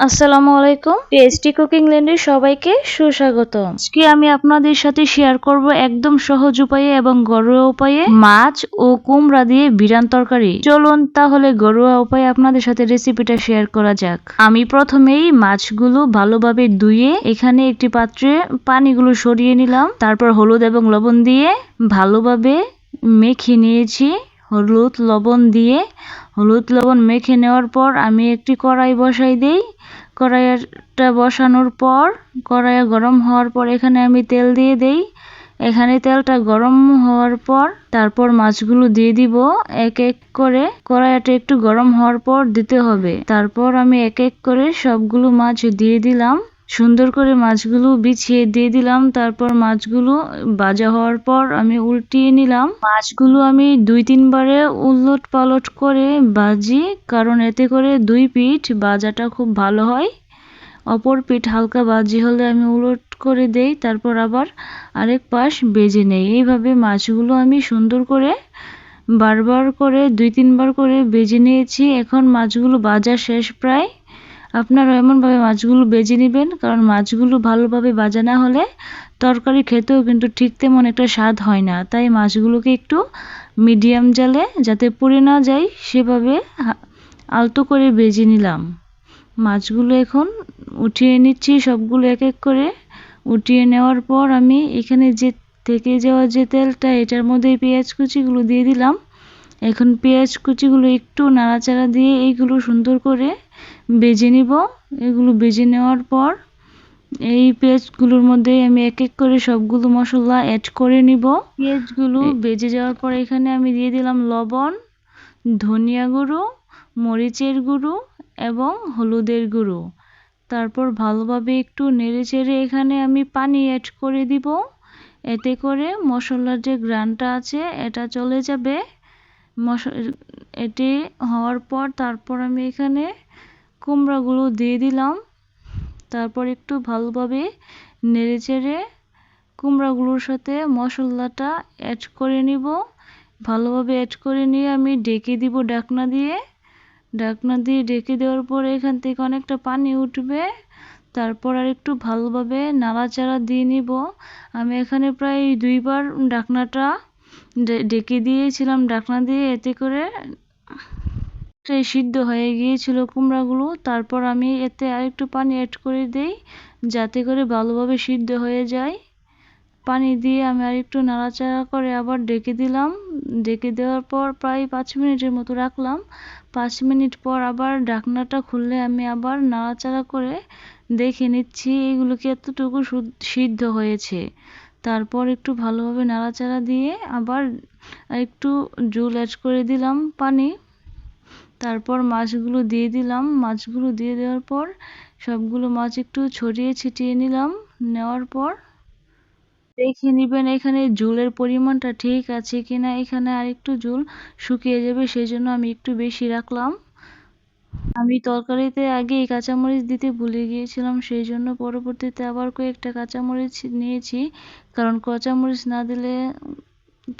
আসসালামু আলাইকুম। Tasty cooking ল্যান্ডে সবাইকে সুস্বাগত। আজকে আমি আপনাদের সাথে শেয়ার করব একদম সহজ উপায়ে এবং ঘরোয়া উপায়ে মাছ ও কুমড়া দিয়ে বিরান তরকারি। চলুন তাহলে ঘরোয়া উপায়ে আপনাদের সাথে রেসিপিটা শেয়ার করা যাক। আমি প্রথমেই মাছগুলো ভালোভাবে ধুয়ে এখানে একটি পাত্রে পানিগুলো সরিয়ে নিলাম। তারপর হলুদ এবং লবণ দিয়ে ভালোভাবে মেখে নিয়েছি। হলুদ লবণ মেখে নেওয়ার পর আমি একটি কড়াই বসাই দেই। কড়াইটা বসানোর পর কড়াইয়া গরম হওয়ার পর এখানে আমি তেল দিয়ে দেই। এখানে তেলটা গরম হওয়ার পর তারপর মাছগুলো দিয়ে দিব এক এক করে। কড়াইটা একটু গরম হওয়ার পর দিতে হবে। তারপর আমি এক এক করে সবগুলো মাছ দিয়ে দিলাম। সুন্দর করে মাছগুলো বিছিয়ে দিয়ে দিলাম। তারপর মাছগুলো ভাজা হওয়ার পর আমি উল্টিয়ে নিলাম। মাছগুলো আমি 2-3 বারে উলট পালট করে ভাজি, কারণ এতে করে দুই পিঠ ভাজাটা খুব ভালো হয়। অপর পিঠ হালকা ভাজি হলে আমি উলট করে দেই, তারপর আবার আরেক পাশ ভেজে নেই। এইভাবে মাছগুলো আমি সুন্দর করে বারবার করে 2-3 বার করে ভেজে নিয়েছি। এখন মাছগুলো ভাজা শেষ প্রায়। আপনারা এমনভাবে মাছগুলো ভেজে নেবেন, কারণ মাছগুলো ভালোভাবে ভাজা না হলে তরকারি খেতেও কিন্তু ঠিক তেমন একটা স্বাদ হয় না। তাই মাছগুলোকে একটু মিডিয়াম জালে, যাতে পুড়ে না যায় সেভাবে আলতো করে ভেজে নিলাম। মাছগুলো এখন উঠিয়ে নিচ্ছি সবগুলো এক এক করে। উঠিয়ে নেওয়ার পর আমি এখানে যে থেকে যাওয়া যে তেলটা, এটার মধ্যে পেঁয়াজ কুচিগুলো দিয়ে দিলাম। এখন পেঁয়াজ কুচিগুলো একটু নাড়াচাড়া দিয়ে এইগুলো সুন্দর করে ভেজে নিব। এগুলো ভেজে নেওয়ার পর এই পেঁয়াজগুলোর মধ্যে আমি এক এক করে সবগুলো মশলা অ্যাড করে নিব। পেঁয়াজগুলো ভেজে যাওয়ার পর এখানে আমি দিয়ে দিলাম লবণ, ধনিয়া গুঁড়ো, মরিচের গুঁড়ো এবং হলুদের গুঁড়ো। তারপর ভালোভাবে একটু নেড়েচেড়ে এখানে আমি পানি অ্যাড করে দিব। এতে করে মশলার যে ঘ্রাণটা আছে এটা চলে যাবে। এটি হওয়ার পর তারপর আমি এখানে কুমড়াগুলো দিয়ে দিলাম। তারপর একটু ভালোভাবে নেড়েচেড়ে কুমড়াগুলোর সাথে মশলাটা অ্যাড করে নিব। ভালোভাবে অ্যাড করে নিয়ে আমি ঢেকে দিব ঢাকনা দিয়ে। ঢেকে দেওয়ার পর এখান থেকে অনেকটা পানি উঠবে। তারপর আর একটু ভালোভাবে নাড়াচাড়া দিয়ে নিব। আমি এখানে প্রায় 2 বার ঢাকনাটা ঢেকে দিয়েছিলাম ঢাকনা দিয়ে, এতে করে সিদ্ধ হয়ে গিয়েছিল কুমড়াগুলো। তারপর আমি এতে আরেকটু পানি অ্যাড করে দেই, যাতে করে ভালোভাবে সিদ্ধ হয়ে যায়। পানি দিয়ে আমি আরেকটু নাড়াচাড়া করে আবার ঢেকে দিলাম। ঢেকে দেওয়ার পর প্রায় 5 মিনিটের মতো রাখলাম। 5 মিনিট পর আবার ঢাকনাটা খুললে আমি আবার নাড়াচাড়া করে দেখে নিচ্ছি এগুলোকে এতটুকু সিদ্ধ হয়েছে। তারপর একটু ভালোভাবে নাড়াচাড়া দিয়ে আবার একটু ঝোল অ্যাড করে দিলাম পানি। তারপর মাছগুলো দিয়ে দিলাম। মাছগুলো দিয়ে দেওয়ার পর সবগুলো মাছ একটু ছড়িয়ে ছিটিয়ে নিলাম। নেওয়ার পর দেখে নিবেন এখানে ঝোলের পরিমাণটা ঠিক আছে কিনা। এখানে আরেকটু ঝোল শুকিয়ে যাবে, সেই জন্য আমি একটু বেশি রাখলাম। আমি তরকারিতে আগেই কাঁচামরিচ দিতে ভুলে গিয়েছিলাম, সেই জন্য পরবর্তীতে আবার কয়েকটা কাঁচামরিচ নিয়েছি, কারণ কাঁচামরিচ না দিলে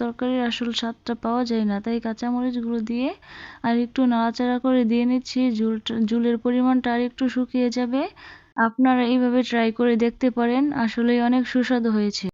তরকারির আসল স্বাদটা পাওয়া যায় না। তাই কাঁচামরিচগুলো দিয়ে আর একটু নাড়াচাড়া করে দিয়ে নিচ্ছি। ঝোলের পরিমাণটা আর একটু শুকিয়ে যাবে। আপনারা এইভাবে ট্রাই করে দেখতে পারেন, আসলেই অনেক সুস্বাদু হয়েছে।